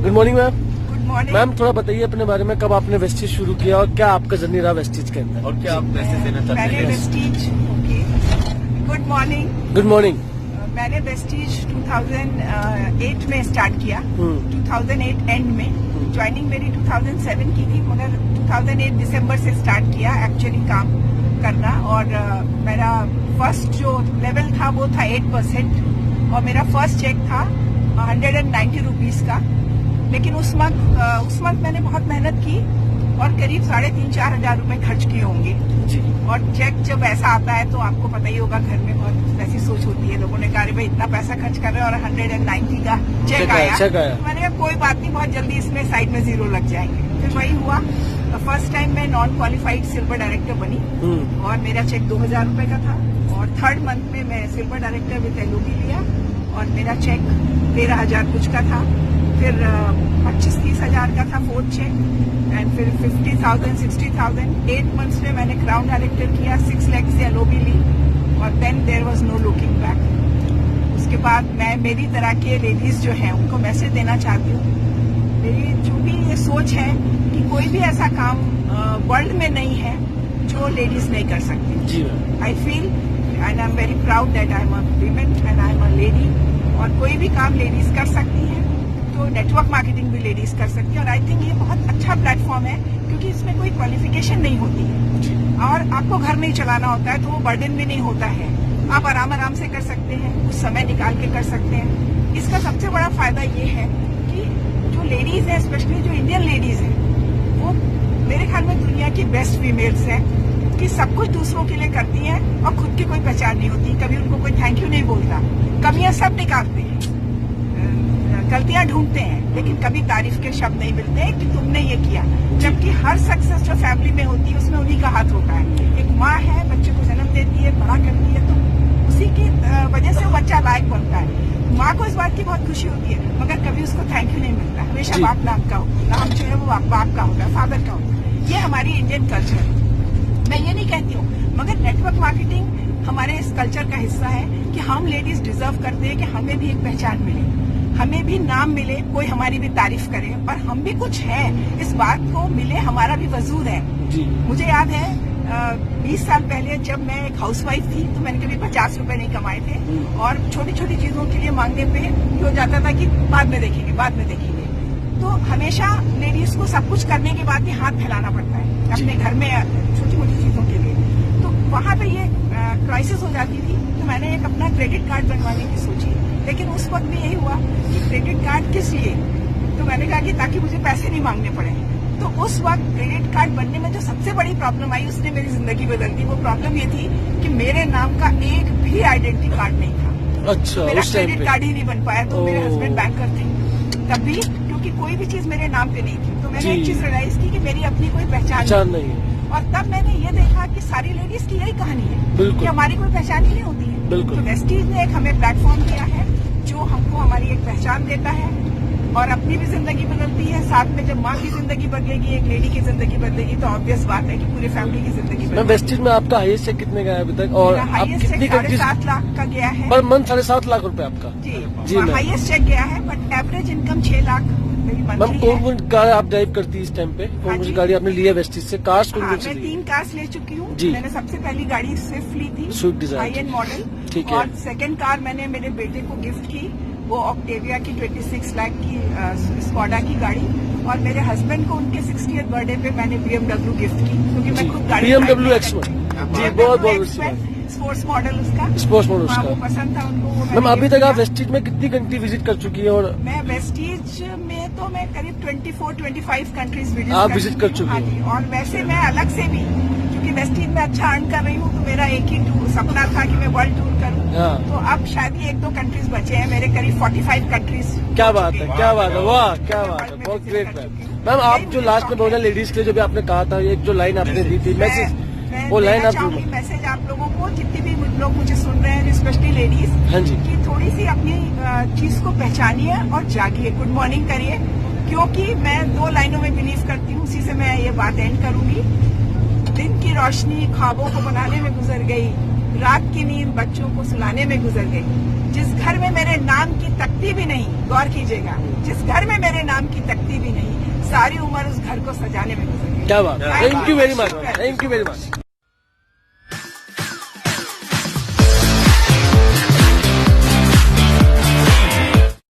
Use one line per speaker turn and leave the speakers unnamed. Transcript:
Good morning ma'am.
Good morning
ma'am थोड़ा बताइए अपने बारे में, कब आपने वेस्टीज शुरू किया और क्या आपका जर्नी रहा वेस्टीज के अंदर, और क्या आप मैसेज देना चाहते
मैंने
हैं?
Vestige good morning.
Good morning.
मैंने वेस्टीज 2008 में स्टार्ट किया। 2008 एंड में ज्वाइनिंग मेरी 2007 की थी, मगर 2008 दिसंबर से स्टार्ट किया एक्चुअली काम करना। और मेरा फर्स्ट जो लेवल था वो था 8% और मेरा फर्स्ट चेक था 190 रुपीज का। लेकिन उस वक्त मैंने बहुत मेहनत की और करीब 3,500-4 हजार रुपए खर्च किए होंगे। और चेक जब ऐसा आता है तो आपको पता ही होगा, घर में बहुत वैसी सोच होती है। लोगों ने कहा भाई इतना पैसा खर्च कर रहे हैं और 190 का चेक आया। तो मैंने कहा कोई बात नहीं, बहुत जल्दी इसमें साइड में जीरो लग जाएंगे। फिर वही हुआ। फर्स्ट टाइम मैं नॉन क्वालिफाइड सिल्वर डायरेक्टर बनी और मेरा चेक 2,000 रुपए का था। और थर्ड मंथ में मैं सिल्वर डायरेक्टर विद LOB लिया और मेरा चेक 13,000 कुछ का था। फिर 25-30 हजार का था फोर्थ चेक एंड फिर 50,000, 60,000। 8 मंथ्स में मैंने क्राउन डायरेक्टर किया, 6 लाख से LOB ली और then there was no looking back. उसके बाद मैं मेरी तरह के लेडीज जो हैं उनको मैसेज देना चाहती हूँ। मेरी जो भी ये सोच है कि कोई भी ऐसा काम वर्ल्ड में नहीं है जो लेडीज नहीं कर सकती। I feel and I am very proud that I am a women and I am a lady. और कोई भी काम लेडीज कर सकती है तो नेटवर्क मार्केटिंग भी लेडीज कर सकती है। और आई थिंक ये बहुत अच्छा प्लेटफॉर्म है क्योंकि इसमें कोई क्वालिफिकेशन नहीं होती है और आपको घर नहीं चलाना होता है तो वो बर्डन भी नहीं होता है। आप आराम से कर सकते हैं, कुछ समय निकाल के कर सकते हैं। इसका सबसे बड़ा फायदा ये है कि जो लेडीज है, स्पेशली जो इंडियन लेडीज है, वो मेरे ख्याल में दुनिया की बेस्ट फीमेल्स है कि सब कुछ दूसरों के लिए करती हैं और खुद की कोई पहचान नहीं होती। कभी उनको कोई थैंक यू नहीं बोलता। कमियां सब निकालते हैं, गलतियां ढूंढते हैं, लेकिन कभी तारीफ के शब्द नहीं मिलते कि तुमने ये किया। जबकि हर सक्सेस जो फैमिली में होती है उसमें उन्हीं का हाथ होता है। एक माँ है, बच्चे को जन्म देती है, बड़ा करती है, तो उसी की वजह से वो बच्चा लायक बनता है। माँ को इस बात की बहुत खुशी होती है, मगर कभी उसको थैंक यू नहीं मिलता। हमेशा बाप नाम का नाम जो है वो बाप का होता है, फादर का होता है। ये हमारी इंडियन कल्चर है। मैं ये नहीं कहती हूँ, मगर नेटवर्क मार्केटिंग हमारे इस कल्चर का हिस्सा है कि हम लेडीज डिजर्व करते हैं कि हमें भी एक पहचान मिले, हमें भी नाम मिले, कोई हमारी भी तारीफ करे और हम भी कुछ हैं, इस बात को मिले, हमारा भी वजूद है। मुझे याद है 20 साल पहले जब मैं एक हाउसवाइफ थी तो मैंने कभी 50 रुपए नहीं कमाए थे और छोटी छोटी चीजों के लिए मांगने पे हो जाता था कि बाद में देखेंगे। तो हमेशा लेडीज को सब कुछ करने के बाद भी हाथ फैलाना पड़ता है अपने घर में छोटी मोटी चीजों के लिए। तो वहां पे ये क्राइसिस हो जाती थी। तो मैंने एक अपना क्रेडिट कार्ड बनवाने की सोची, लेकिन उस वक्त भी यही हुआ कि क्रेडिट कार्ड किस लिए। तो मैंने कहा कि ताकि मुझे पैसे नहीं मांगने पड़े। तो उस वक्त क्रेडिट कार्ड बनने में जो सबसे बड़ी प्रॉब्लम आई, उसने मेरी जिंदगी बदल दी। वो प्रॉब्लम ये थी कि मेरे नाम का एक भी आइडेंटिटी कार्ड नहीं था। अच्छा, मेरा क्रेडिट कार्ड ही नहीं बन पाया। तो मेरे हस्बैंड बैंकर थे तभी, क्योंकि कोई भी चीज मेरे नाम पे नहीं थी। तो मैंने एक चीज रियलाइज की कि मेरी अपनी कोई पहचान नहीं है। और तब मैंने ये देखा कि सारी लेडीज की यही कहानी है कि हमारी कोई पहचान ही नहीं होती है। तो वेस्टीज ने एक हमें प्लेटफॉर्म दिया है जो हमको हमारी एक पहचान देता है और अपनी भी जिंदगी बदलती है। साथ में जब माँ की जिंदगी बदलेगी, एक लेडी की जिंदगी बदलेगी, तो ऑब्वियस बात है कि पूरी फैमिली की जिंदगी बदलेगी।
वेस्टीज में आपका हाईएस्ट चेक कितने का है अभी तक? और
हाईएस्ट चेक 7.5 लाख का गया है
पर मंथ। 7.5 लाख रुपए आपका? जी
हाईएस्ट चेक गया है, बट एवरेज इनकम 6 लाख मेरी मंथली है।
कौन कार आप ड्राइव करती है इस टाइम पे? कौन सी गाड़ी आपने ली है वेस्टीज से? कार्स कौन सी?
मैं 3 कार्स ले चुकी हूँ। मैंने सबसे पहली गाड़ी स्विफ्ट ली थी,
Swift Dzire
high end model.
ठीक है।
और सेकंड कार मैंने मेरे बेटे को गिफ्ट की, वो ऑक्टेविया की 26 लाख की स्कॉडा की गाड़ी। और मेरे हस्बैंड को उनके 60th बर्थडे पे मैंने BMW गिफ्ट की, क्योंकि मैं खुद गाड़ी
BMW X1 जी बहुत
स्पोर्ट्स मॉडल उसका वो पसंद था उनको।
मैम अभी तक आप वेस्टीज में कितनी कंट्री विजिट कर चुकी है? और
मैं वेस्टीज में तो मैं करीब 24-25 कंट्रीज
विजिट कर चुकी हूँ।
और वैसे मैं अलग से भी, क्योंकि वेस्टीज में अच्छा अर्न कर रही हूँ, तो मेरा एक ही सपना था कि मैं वर्ल्ड टूर करूँ। तो अब शायद ही 1-2 कंट्रीज बचे हैं, मेरे करीब 45 कंट्रीज।
क्या बात है, क्या बात है, वाह क्या बात है, बहुत ग्रेट मैम। आप जो लास्ट में बोला लेडीज के लिए जो भी आपने कहा था, एक जो लाइन आपने दी थी मैसेज, वो लाइन आप
मैसेज आप लोगों को, जितने भी लोग मुझे सुन रहे हैं, स्पेशली लेडीज,
हाँ जी,
कि थोड़ी सी अपनी चीज को पहचानिए और जागिए, गुड मॉर्निंग करिए। क्योंकि मैं 2 लाइनों में बिलीव करती हूँ, उसी से मैं ये बात एंड करूंगी। दिन की रोशनी ख्वाबों को बनाने में गुजर गई, रात की नींद बच्चों को सुलाने में गुजर गई। जिस घर में मेरे नाम नाम की तख्ती भी नहीं, गौर कीजिएगा, जिस घर में मेरे नाम की तख्ती भी नहीं, सारी उम्र उस घर को सजाने में गुजर गई।
क्या बात, thank you very much, thank you very much.